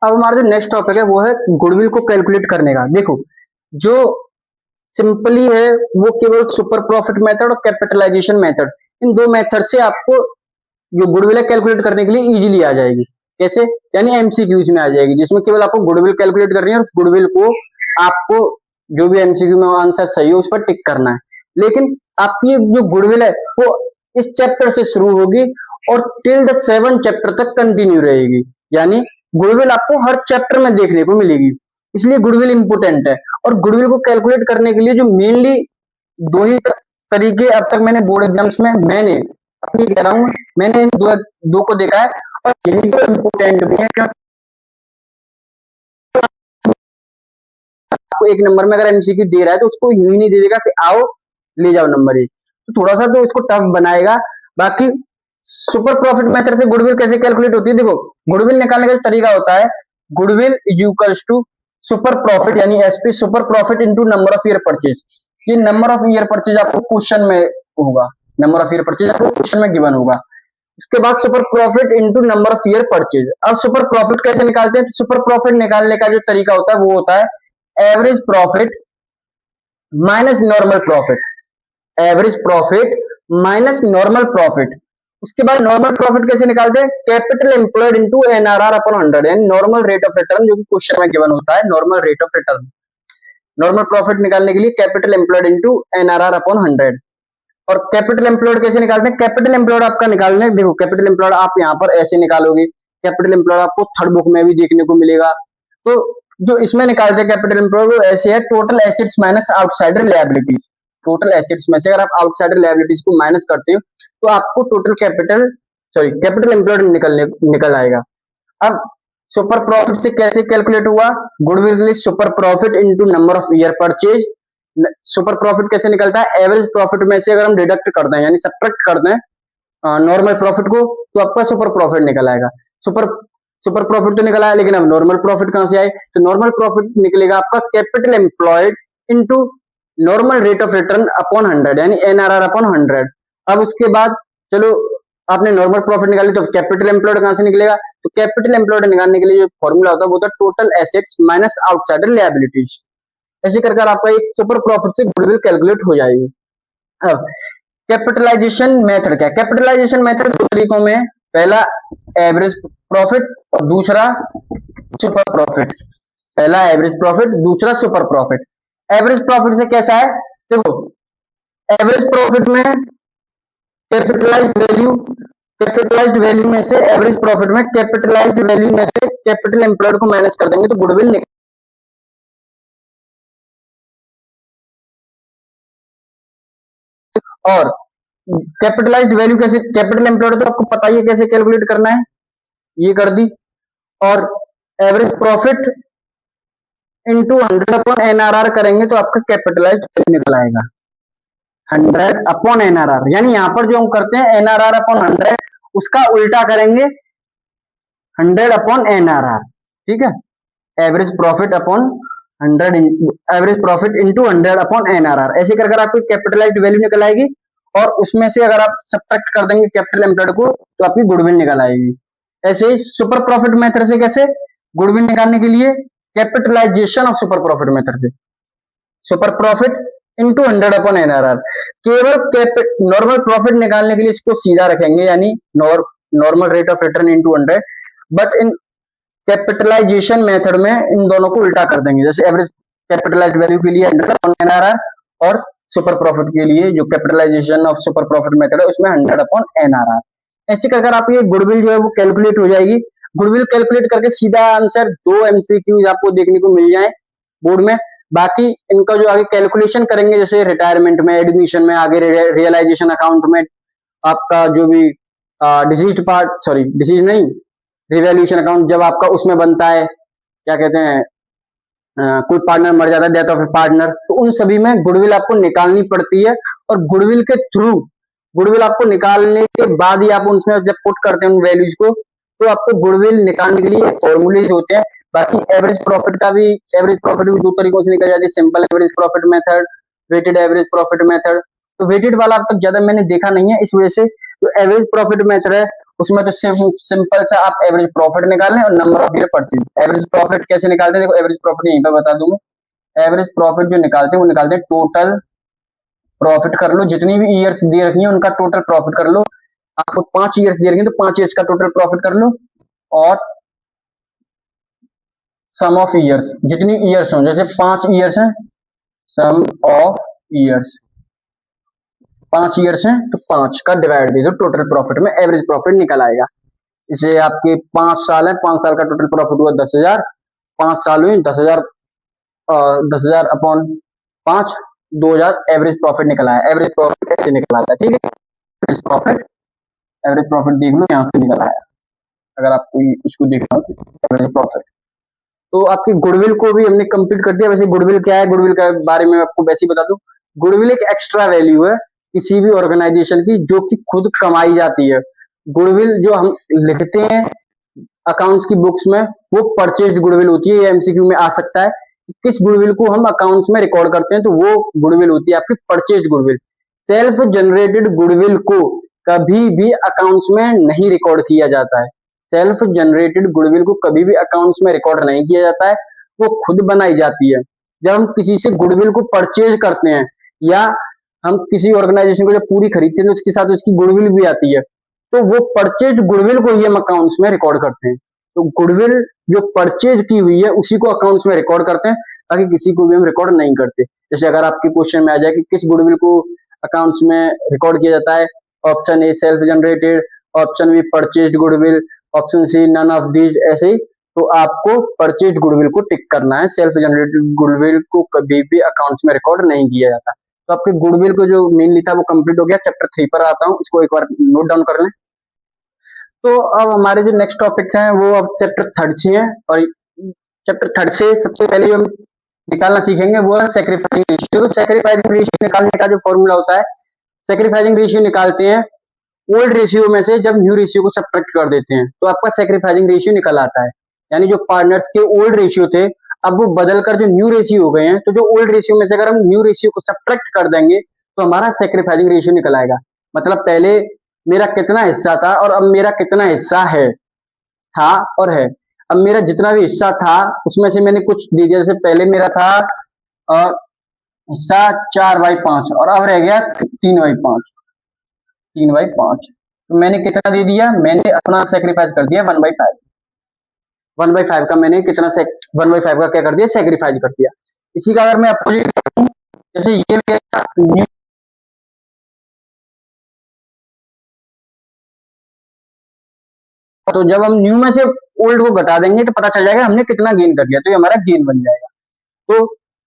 अब हमारा जो नेक्स्ट टॉपिक है वो है गुडविल को कैलकुलेट करने का। देखो जो सिंपली है वो केवल सुपर प्रॉफिट मेथड और कैपिटलाइजेशन मेथड, इन 2 मेथड से आपको जो गुडविल है कैलकुलेट करने के लिए इजीली आ जाएगी। कैसे? यानी एमसीक्यूज में आ जाएगी, जिसमें केवल आपको गुडविल कैलकुलेट करनी है और उस गुडविल को आपको जो भी एमसीक्यू में आंसर सही हो उस पर टिक करना है। लेकिन आपकी जो गुडविल है वो इस चैप्टर से शुरू होगी और टिल द 7 चैप्टर तक कंटिन्यू रहेगी, यानी गुडविल आपको हर चैप्टर में देखने को मिलेगी। इसलिए गुडविल इंपोर्टेंट है। और गुडविल को कैलकुलेट करने के लिए जो मेनली 2 ही तरीके अब तक मैंने बोर्ड एग्जाम्स में, मैंने अपनी कह रहा हूँ, मैंने इन दो को देखा है, और यही तो इम्पोर्टेंट भी है। आपको एक नंबर में अगर एमसीक्यू दे रहा है तो उसको यूं ही नहीं दे देगा कि आओ ले जाओ नंबर एक, तो थोड़ा सा तो इसको टफ बनाएगा। बाकी सुपर प्रॉफिट मेथड से गुडविल कैसे कैलकुलेट होती है, देखो गुडविल निकालने का जो तरीका होता है, goodwill is equals to super profit यानी SP super profit into number of year purchase. ये नंबर ऑफ ईयर परचेज आपको क्वेश्चन में होगा, नंबर ऑफ ईयर परचेज आपको क्वेश्चन में गिवन होगा। उसके बाद super profit into number of year purchase. अब सुपर प्रॉफिट कैसे निकालते हैं, तो सुपर प्रॉफिट निकालने का जो तरीका होता है वो होता है average profit minus normal profit, average profit minus normal profit. उसके बाद नॉर्मल प्रॉफिट कैसे निकालते हैं, capital employed into NRR upon 100 यानी नॉर्मल रेट ऑफ रिटर्न, जो कि क्वेश्चन में गिवन होता है normal rate of return. Normal profit निकालने के लिए capital employed into NRR upon 100। और कैपिटल एम्प्लॉयड कैसे निकालते हैं, कैपिटल एम्प्लॉयड आपका निकालने, देखो कैपिटल एम्प्लॉयड आप यहाँ पर ऐसे निकालोगे, कैपिटल एम्प्लॉयड आपको थर्ड बुक में भी देखने को मिलेगा। तो जो इसमें निकालते हैं कैपिटल एम्प्लॉयड वो ऐसे है, total assets minus outsider liabilities. Total assets में से अगर आप आउटसाइडर लायबिलिटीज को माइनस करते हो तो आपको टोटल कैपिटल एम्प्लॉयड निकल आएगा। अब सुपर प्रॉफिट से कैसे कैलकुलेट हुआ, goodwill super profit into number of year purchase. Super profit कैसे निकलता है, एवरेज प्रॉफिट में से अगर हम डिडक्ट कर दें यानी सब्ट्रैक्ट कर दें नॉर्मल प्रॉफिट को, तो आपका सुपर प्रॉफिट निकल आएगा। सुपर प्रॉफिट तो निकला है, लेकिन अब नॉर्मल प्रॉफिट कहां से आए, तो नॉर्मल प्रॉफिट निकलेगा आपका capital employed into normal rate of return upon 100 यानी एनआरआर अपॉन 100। अब उसके बाद चलो आपने नॉर्मल प्रॉफिट निकाली तो कैपिटल एम्प्लॉयड कहां से निकलेगा, तो कैपिटल एम्प्लॉयड निकालने के लिए जो फॉर्मूला होता है वो होता है total assets minus outsider liabilities. ऐसे कर आपका एक सुपर प्रॉफिट से गुडविल कैलकुलेट हो जाएगी। अब कैपिटलाइजेशन मेथड क्या है, कैपिटलाइजेशन मेथड दो तरीकों में, पहला एवरेज प्रॉफिट और दूसरा सुपर प्रॉफिट। पहला एवरेज प्रॉफिट, दूसरा सुपर प्रॉफिट। एवरेज प्रॉफिट से कैसा है, देखो एवरेज प्रॉफिट में कैपिटलाइज्ड वैल्यू में से, एवरेज प्रॉफिट में कैपिटलाइज्ड वैल्यू में से कैपिटल एम्प्लॉयड को माइनस कर देंगे तो गुडविल निकल। और कैपिटलाइज्ड वैल्यू कैसे, कैपिटल एम्प्लॉयड तो आपको पता ही है कैसे कैलकुलेट करना है, ये कर दी। और average profit into 100 upon NRR करेंगे तो आपका कैपिटलाइज्ड वैल्यू निकल आएगा 100 अपॉन एनआरआर। यानी यहां पर जो हम करते हैं एनआरआर अपॉन 100 उसका उल्टा करेंगे 100 अपॉन एनआरआर, ठीक है। Average profit upon 100, average profit into 100 upon NRR. ऐसे कर आपकी कैपिटलाइज्ड वैल्यू निकल आएगी और उसमें से अगर आप सब्ट्रैक्ट कर देंगे कैपिटल एम्प्लॉयड को तो आपकी गुडविल निकल आएगी। ऐसे ही सुपर प्रॉफिट मेथड से कैसे, गुडविल निकालने के लिए capitalisation of super profit method से super profit into 100 upon NRR. केवल नॉर्मल प्रॉफिट निकालने के लिए इसको सीधा रखेंगे यानी normal rate of return into 100, but in capitalisation method में इन दोनों को उल्टा कर देंगे, जैसे एवरेज कैपिटलाइज्ड वैल्यू के लिए 100 अपॉन एनआरआर और सुपर प्रॉफिट के लिए जो capitalisation of super profit method है उसमें 100 अपॉन एनआरआर। ऐसे कर आप ये गुडविल जो है वो कैलकुलेट हो जाएगी। गुडविल कैलकुलेट करके सीधा आंसर 2 एमसीक्यूज आपको देखने को मिल जाए बोर्ड में। बाकी इनका जो आगे कैलकुलेशन करेंगे जैसे रिटायरमेंट में, एडमिशन में, आगे रियलाइजेशन अकाउंट में आपका जो भी डिसीज पार्ट, सॉरी डिसीज नहीं, रिवैल्यूएशन अकाउंट जब आपका उसमें बनता है, क्या कहते हैं, कोई पार्टनर मर जाता है, डेथ ऑफ ए पार्टनर, तो उन सभी में गुडविल आपको निकालनी पड़ती है। और गुडविल के थ्रू, गुडविल आपको निकालने के बाद ही आप उसमें जब पुट करते हैं उन वैल्यूज को, तो आपको गुडविल निकालने के लिए फॉर्मूलेज होते हैं। बाकी एवरेज प्रॉफिट भी दो तरीकों से निकल जाती है, simple average profit method, weighted average profit method. तो वेटेड वाला अब तक ज्यादा मैंने देखा नहीं है, इस वजह से जो एवरेज प्रॉफिट मेथड है उसमें तो सिंपल सा आप एवरेज प्रॉफिट निकालें और number of year purchase. Average profit कैसे निकालते हैं, देखो एवरेज प्रॉफिट यहीं पर बता दूंगा। एवरेज प्रॉफिट जो निकालते हैं वो निकालते हैं टोटल प्रॉफिट कर लो, जितनी भी ईयर्स दे रखी है उनका टोटल प्रॉफिट कर लो। आपको 5 ईयर्स दे रखी है तो 5 ईयर्स का टोटल प्रॉफिट कर लो और सम ऑफ ईयर्स, जितनी ईयर्स हो, जैसे 5 ईयर्स हैं, सम ऑफ ईयर्स 5 ईयर्स हैं तो 5 का डिवाइड दे दो टोटल प्रॉफिट में, एवरेज प्रॉफिट निकल आएगा। इसे आपके 5 साल है, 5 साल का टोटल प्रॉफिट हुआ 10,000, 5 साल हुए 10,000, 10,000 अपॉन 5, 2,000 एवरेज प्रॉफिट निकला है। एवरेज प्रॉफिट ऐसे निकला था, ठीक है। एवरेज प्रॉफिट देख लो यहाँ से निकला है, अगर आपको इसको देखना हो एवरेज प्रॉफिट। तो आपकी गुडविल को भी हमने कंप्लीट कर दिया। वैसे गुडविल क्या है, गुडविल के बारे में आपको वैसे ही बता दूं। गुडविल एक एक्स्ट्रा वैल्यू है किसी भी ऑर्गेनाइजेशन की, जो कि खुद कमाई जाती है। गुडविल जो हम लिखते हैं अकाउंट्स की बुक्स में, वो परचेज्ड गुडविल होती है। ये एमसीक्यू में आ सकता है कि किस गुडविल को हम अकाउंट्स में रिकॉर्ड करते हैं, तो वो गुडविल होती है आपकी purchased goodwill. Self generated goodwill को कभी भी अकाउंट्स में नहीं रिकॉर्ड किया जाता है। सेल्फ जनरेटेड गुडविल को कभी भी अकाउंट्स में रिकॉर्ड नहीं किया जाता है, वो खुद बनाई जाती है। जब हम किसी से गुडविल को परचेज करते हैं या हम किसी ऑर्गेनाइजेशन को जब पूरी खरीदते हैं तो उसके साथ उसकी गुडविल भी आती है, तो वो परचेज गुडविल को ही हम अकाउंट्स में रिकॉर्ड करते हैं। तो गुडविल जो परचेज की हुई है उसी को अकाउंट्स में रिकॉर्ड करते हैं, ताकि किसी को भी हम रिकॉर्ड नहीं करते। जैसे अगर आपके क्वेश्चन में आ जाए कि किस गुडविल को अकाउंट्स में रिकॉर्ड किया जाता है, option A self generated, option B purchase goodwill, option C none of these, ऐसे ही। तो आपको परचेज गुडविल को टिक करना है। सेल्फ जनरेटेड गुडविल को कभी भी अकाउंट्स में रिकॉर्ड नहीं किया जाता। तो आपके गुडविल को जो मेनली था वो कंप्लीट हो गया। चैप्टर 3 पर आता हूँ, इसको एक बार नोट डाउन कर लें। तो अब हमारे जो नेक्स्ट टॉपिक हैं वो अब चैप्टर 3 से हैं, और चैप्टर 3 से सबसे पहले जो हम निकालना सीखेंगे वो है सैक्रिफाइसिंग रेशियो। तो सैक्रिफाइसिंग रेशियो निकालने का जो फॉर्मूला होता है, सैक्रिफाइसिंग रेशियो निकालते हैं ओल्ड रेशियो में से जब न्यू रेशियो को सब्ट्रैक्ट कर देते हैं, तो आपका सैक्रिफाइसिंग रेशियो निकल आता है। यानी जो पार्टनर्स के ओल्ड रेशियो थे, अब वो बदलकर जो न्यू रेशियो हो गए हैं, तो जो ओल्ड रेशियो में से अगर हम न्यू रेशियो को सब्ट्रैक्ट कर देंगे तो हमारा सैक्रिफाइसिंग रेशियो निकल आएगा। मतलब पहले मेरा कितना हिस्सा था और अब मेरा कितना हिस्सा है, था और है। अब मेरा जितना भी हिस्सा था उसमें से मैंने कुछ दे दिया। जैसे पहले मेरा था हिस्सा 4/5 और अब रह गया 3/5। 3/5 तो मैंने कितना दे दिया, मैंने अपना सेक्रीफाइस कर दिया 1/5। 1/5 का मैंने कितना 1/5 का क्या कर दिया, सेक्रीफाइस कर दिया। इसी का अगर मैं अपोजिट करूं, जैसे ये मेरा न्यू, तो जब हम न्यू में से ओल्ड को घटा देंगे तो पता चल जाएगा हमने कितना गेन कर लिया, तो ये हमारा गेन बन जाएगा। तो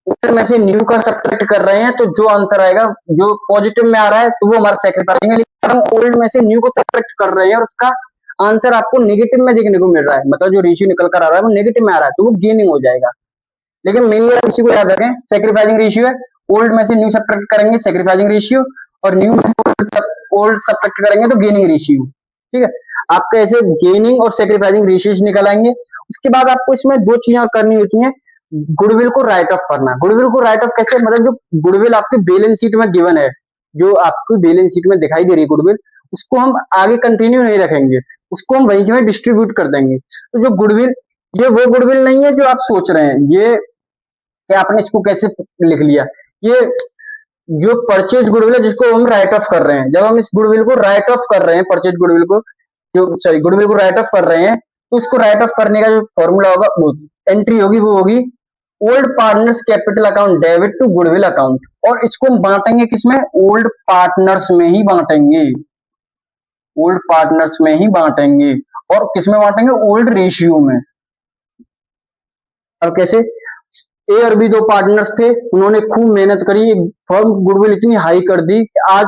ओल्ड में से न्यू का सब्ट्रैक्ट कर रहे हैं, तो जो आंसर आएगा जो पॉजिटिव में आ रहा है तो वो हमारा सेक्रीफाइसिंग है। लेकिन हम ओल्ड में से न्यू को सब्ट्रैक्ट कर रहे हैं और उसका आंसर आपको नेगेटिव में देखने को मिल रहा है, मतलब जो रेशियो निकल कर आ रहा है वो नेगेटिव में आ रहा है, तो वो गेनिंग हो जाएगा। लेकिन मेनली आप इसी को याद रखें, सेक्रीफाइसिंग रेशियो है, ओल्ड में से न्यू सब्ट्रैक्ट करेंगे सेक्रीफाइसिंग रेशियो, और न्यू में से ओल्ड सब्ट्रैक्ट करेंगे तो गेनिंग रेशियो। ठीक है, आपके ऐसे गेनिंग और सेक्रीफाइसिंग रेशियोज निकल आएंगे। उसके बाद आपको इसमें दो चीजें और करनी होती हैं। गुडविल को राइट ऑफ करना। गुडविल को राइट ऑफ कैसे, मतलब जो गुडविल आपकी बैलेंस शीट में गिवन है, जो आपकी बैलेंस शीट में दिखाई दे रही है गुडविल, उसको हम आगे कंटिन्यू नहीं रखेंगे, उसको हम वहीं में डिस्ट्रीब्यूट कर देंगे। तो जो गुडविल, ये वो गुडविल नहीं है जो आप सोच रहे हैं, ये कि आपने इसको कैसे लिख लिया, ये जो परचेज गुडविल है जिसको हम राइट ऑफ कर रहे हैं। जब हम इस गुडविल को राइट ऑफ कर रहे हैं, परचेज गुडविल को, जो सॉरी गुडविल को राइट ऑफ कर रहे हैं, तो उसको राइट ऑफ करने का जो फॉर्मूला होगा, वो एंट्री होगी, वो होगी old partners capital account debit to goodwill account. और इसको हम बांटेंगे किसमें, ओल्ड पार्टनर्स में ही बांटेंगे, ओल्ड पार्टनर्स में ही बांटेंगे। और किसमें बांटेंगे, ओल्ड रेशियो में। अब कैसे, ए और बी दो पार्टनर्स थे, उन्होंने खूब मेहनत करी, फर्म गुडविल इतनी हाई कर दी कि आज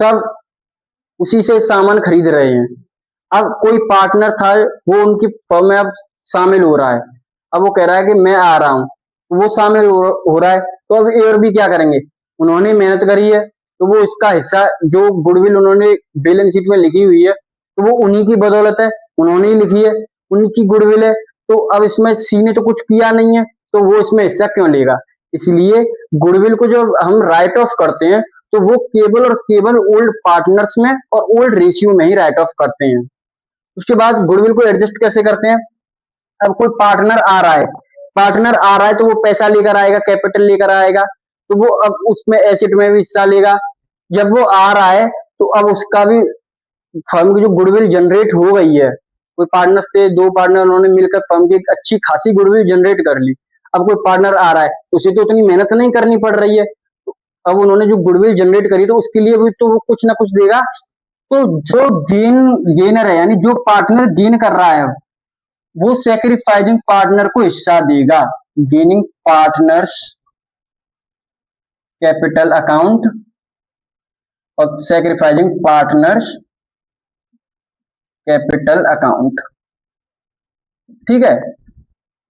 सब उसी से सामान खरीद रहे हैं। अब कोई पार्टनर था, वो उनकी फर्म में अब शामिल हो रहा है, अब वो कह रहा है कि मैं आ रहा हूं, तो वो शामिल हो रहा है। तो अब ए और बी क्या करेंगे, उन्होंने मेहनत करी है, तो वो इसका हिस्सा जो गुडविल उन्होंने बैलेंस शीट में लिखी हुई है, तो वो उन्हीं की बदौलत है, उन्होंने ही लिखी है, उनकी गुडविल है। तो अब इसमें सी ने तो कुछ किया नहीं है, तो वो इसमें हिस्सा क्यों लेगा। इसलिए गुडविल को जो हम राइट ऑफ करते हैं, तो वो केवल और केवल ओल्ड पार्टनर्स में और ओल्ड रेशियो में ही राइट ऑफ करते हैं। उसके बाद गुडविल को एडजस्ट कैसे करते हैं, अब कोई पार्टनर आ रहा है, पार्टनर आ रहा है तो वो पैसा लेकर आएगा, कैपिटल लेकर आएगा, तो वो अब उसमें एसेट में भी हिस्सा लेगा। जब वो आ रहा है तो अब उसका भी, फर्म की जो गुडविल जनरेट हो गई है, कोई पार्टनर्स थे, दो पार्टनर, उन्होंने मिलकर फर्म की एक अच्छी खासी गुडविल जनरेट कर ली। अब कोई पार्टनर आ रहा है, उसे तो उतनी मेहनत नहीं करनी पड़ रही है, तो अब उन्होंने जो गुडविल जनरेट करी, तो उसके लिए भी तो वो कुछ ना कुछ देगा। तो जो गेनर है, यानी जो पार्टनर गेन कर रहा है, वो सेक्रीफाइसिंग पार्टनर को हिस्सा देगा। गेनिंग पार्टनर्स कैपिटल अकाउंट और सेक्रीफाइसिंग पार्टनर्स कैपिटल अकाउंट। ठीक है,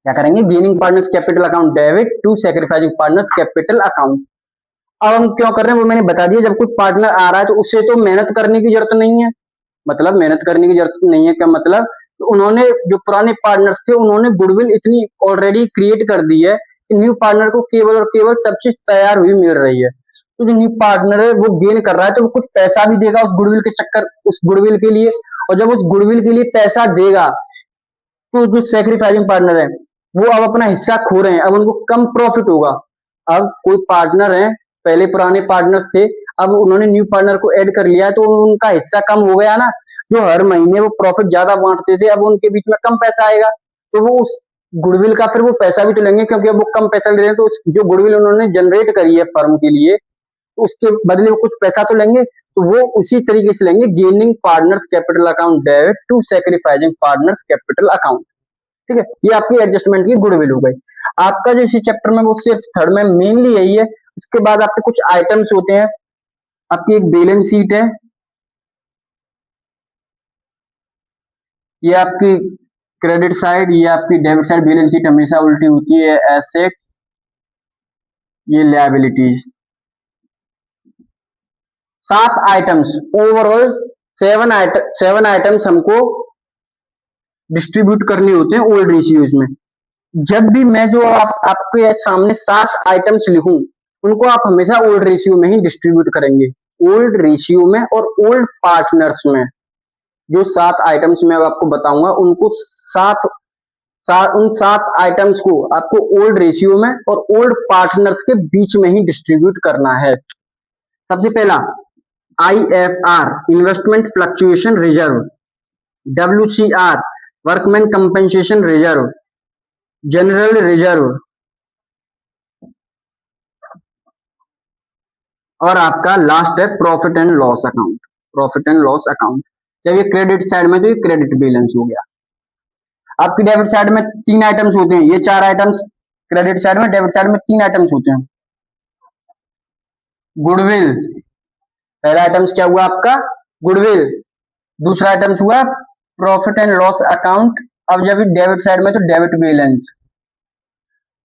क्या करेंगे, gaining partners capital account debit to sacrificing partners capital account. अब हम क्यों कर रहे हैं वो मैंने बता दिया, जब कोई पार्टनर आ रहा है तो उससे तो मेहनत करने की जरूरत नहीं है, मतलब मेहनत करने की जरूरत नहीं है क्या मतलब, तो उन्होंने जो पुराने पार्टनर्स थे उन्होंने गुडविल इतनी ऑलरेडी क्रिएट कर दी है कि न्यू पार्टनर को केवल और केवल सब चीज तैयार हुई मिल रही है। तो जो न्यू पार्टनर है वो गेन कर रहा है तो वो कुछ पैसा भी देगा उस गुडविल के चक्कर, उस गुडविल के लिए, और जब उस गुडविल के लिए पैसा देगा तो जो सेक्रीफाइसिंग पार्टनर है वो अब अपना हिस्सा खो रहे हैं, अब उनको कम प्रॉफिट होगा। अब कोई पार्टनर है, पहले पुराने पार्टनर्स थे, अब उन्होंने न्यू पार्टनर को ऐड कर लिया है तो उनका हिस्सा कम हो गया ना, जो हर महीने वो प्रॉफिट ज्यादा बांटते थे अब उनके बीच में कम पैसा आएगा, तो वो उस गुडविल का फिर वो पैसा भी तो लेंगे क्योंकि अब वो कम पैसा ले रहे हैं, तो जो गुडविल उन्होंने जनरेट करी है फर्म के लिए तो उसके बदले वो कुछ पैसा तो लेंगे, तो वो उसी तरीके से लेंगे, gaining partners capital account debit to sacrificing partners capital account. ठीक है, ये आपकी एडजस्टमेंट की गुडविल हो गई। आपका जो इसी चैप्टर में वो सिर्फ थर्ड में मेनली यही है। उसके बाद आपके कुछ आइटम्स होते हैं, आपकी एक बैलेंस शीट है, ये आपकी क्रेडिट साइड, ये आपकी डेबिट साइड। बैलेंस शीट हमेशा उल्टी होती है, एसेट्स, ये लायबिलिटीज। 7 आइटम्स ओवरऑल, 7 आइटम्स हमको डिस्ट्रीब्यूट करने होते हैं ओल्ड रेशियोज में। जब भी मैं जो आपके सामने 7 आइटम्स लिखूं उनको आप हमेशा ओल्ड रेशियो में ही डिस्ट्रीब्यूट करेंगे, ओल्ड रेशियो में और ओल्ड पार्टनर्स में। जो 7 आइटम्स मैं अब आपको बताऊंगा उनको उन 7 आइटम्स को आपको ओल्ड रेशियो में और ओल्ड पार्टनर्स के बीच में ही डिस्ट्रीब्यूट करना है। सबसे पहला IFR, investment fluctuation reserve, WCR, workman compensation reserve, general reserve, और आपका लास्ट है profit and loss account. Profit and loss account जब ये क्रेडिट साइड में तो ये क्रेडिट बैलेंस हो गया। आपकी डेबिट साइड में 3 आइटम्स होते हैं, ये 4 आइटम्स क्रेडिट साइड में, डेबिट साइड में 3 आइटम्स होते हैं। गुडविल, पहला आइटम्स क्या हुआ आपका, गुडविल। दूसरा आइटम्स हुआ प्रॉफिट एंड लॉस अकाउंट, अब जब डेबिट साइड में तो डेबिट बैलेंस।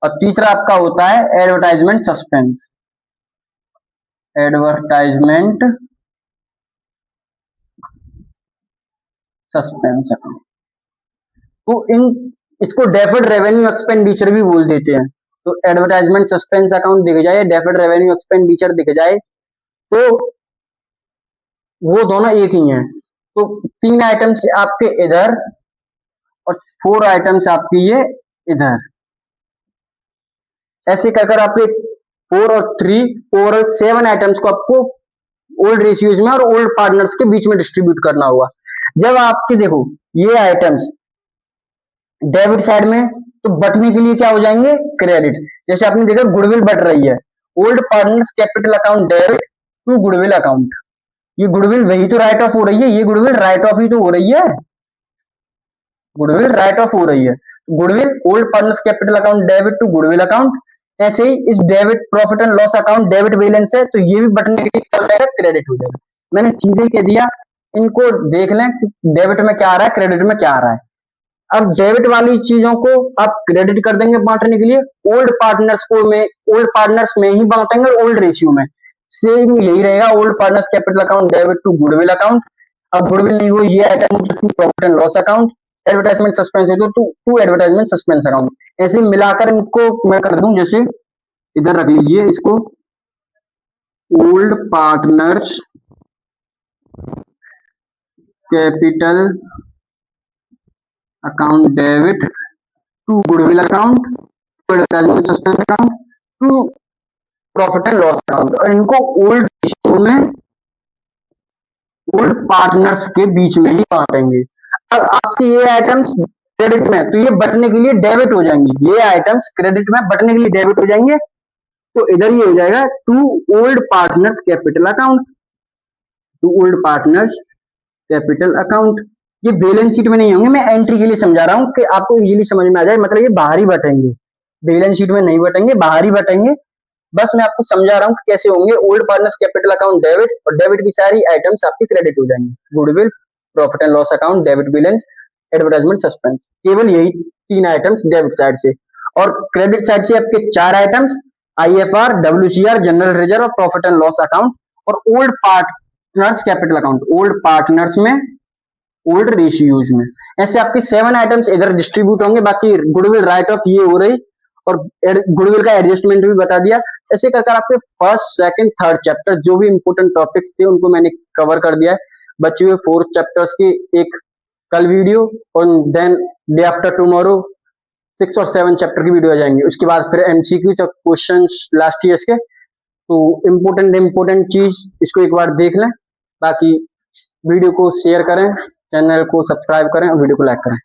और तीसरा आपका होता है advertisement suspense, advertisement suspense account. तो इन इसको डेफर्ड रेवेन्यू एक्सपेंडिचर भी बोल देते हैं। तो एडवर्टाइजमेंट सस्पेंस अकाउंट दिख जाए, डेफर्ड रेवेन्यू एक्सपेंडिचर दिख जाए तो वो दोनों एक ही हैं। तो 3 आइटम्स आपके इधर और 4 आइटम्स आपकी ये इधर, ऐसे कर आपके 4 और 3 ओवरऑल 7 आइटम्स को आपको ओल्ड रेशियोज में और ओल्ड पार्टनर्स के बीच में डिस्ट्रीब्यूट करना होगा। जब आपके देखो ये आइटम्स डेबिट साइड में तो बटने के लिए क्या हो जाएंगे, क्रेडिट। जैसे आपने देखा गुडविल बट रही है, old partners capital account debit to goodwill account. ये गुडविल वही तो राइट ऑफ हो रही है, ये गुडविल राइट ऑफ ही तो हो रही है, गुडविल राइट ऑफ हो रही है। Goodwill old partners capital account debit to goodwill account. ऐसे ही इस debit profit and loss account debit balance है तो ये भी बटने के लिए क्या हो जाएगा, क्रेडिट हो जाएगा। मैंने सीधे कह दिया, इनको देख लें कि डेबिट में क्या आ रहा है, क्रेडिट में क्या आ रहा है। अब डेबिट वाली चीजों को आप क्रेडिट कर देंगे बांटने के लिए, ओल्ड पार्टनर्स को में ओल्ड पार्टनर्स में ही बांटेंगे और ओल्ड रेशियो में सेम यही रहेगा, old partners capital account debit to goodwill account. अब गुडविल नहीं हुई ये item to profit and loss account, advertisement suspense है तो टू एडवर्टाइजमेंट सस्पेंस अकाउंट। ऐसे मिलाकर इनको मैं कर दूं, जैसे इधर रख लीजिए इसको, old partners capital account debit to goodwill account to advertisement suspense account to profit and loss account, और इनको ओल्ड रेशियो में ओल्ड पार्टनर्स के बीच में ही बांटेंगे। अब आपके ये आइटम्स क्रेडिट में तो ये बटने के लिए डेबिट हो जाएंगे, ये आइटम्स क्रेडिट में बटने के लिए डेबिट हो जाएंगे, तो इधर ये हो जाएगा to old partners capital account, to old partners capital account. ये बैलेंस शीट में नहीं होंगे, मैं एंट्री के लिए समझा रहा हूँ कि आपको इजीली समझ में आ जाए, मतलब ये बाहर ही बटेंगे, बैलेंस शीट में नहीं बटेंगे, बाहर ही बटेंगे। बस मैं आपको समझा रहा हूँ कि कैसे होंगे, old partners capital account debit, और डेबिट की सारी आइटम्स आपकी क्रेडिट हो जाएंगी, goodwill, profit and loss account, debit balance, advertisement suspense, केवल यही 3 आइटम्स डेबिट साइड से। और क्रेडिट साइड से आपके 4 items, IFR, WCR, general reserve, profit and loss account और old partners capital account, old partners में, ओल्ड रेशियोज में। ऐसे आपके 7 आइटम्स इधर डिस्ट्रीब्यूट होंगे। बाकी गुडविल राइट ऑफ ये हो रही, और गुडविल का एडजस्टमेंट भी बता दिया। ऐसे कर कर आपके फर्स्ट, सेकंड, थर्ड चैप्टर जो भी इंपोर्टेंट टॉपिक्स थे उनको मैंने कवर कर दिया है। बचे हुए 4 चैप्टर्स की एक कल वीडियो, और देन डे आफ्टर टुमारो 6 और 7 चैप्टर की वीडियो आ जाएंगे। उसके बाद फिर एमसीक्यू और क्वेश्चन लास्ट ईयर्स के। तो इम्पोर्टेंट चीज इसको एक बार देख लें। बाकी वीडियो को शेयर करें, चैनल को सब्सक्राइब करें और वीडियो को लाइक करें।